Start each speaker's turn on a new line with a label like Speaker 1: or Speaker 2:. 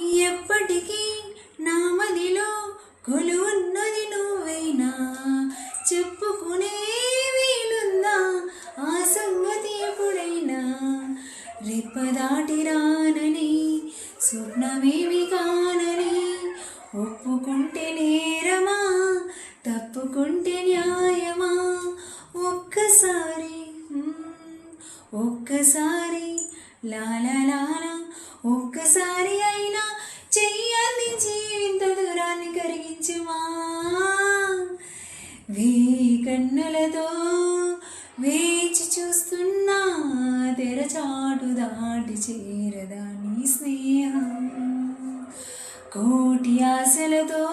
Speaker 1: ఎప్పటికీ నా మదిలో కొలువున్నది నువ్వేనా, చెప్పుకునే వీలుందా ఆ సంగతి ఎప్పుడైనా. రెప్పదాటి రానని స్వప్నమేమి కానని, ఒప్పుకుంటే నేరమా తప్పుకుంటే న్యాయమా. ఒక్కసారి ఒక్కసారి లాలా ఒక్కసారి అయినా చెయ్యాలి జీవిత దూరాన్ని కరిగించుమా. కన్నులతో వేచి చూస్తున్నా తెరచాటు దాటి చేరదా నీ స్నేహం. కోటి ఆశలతో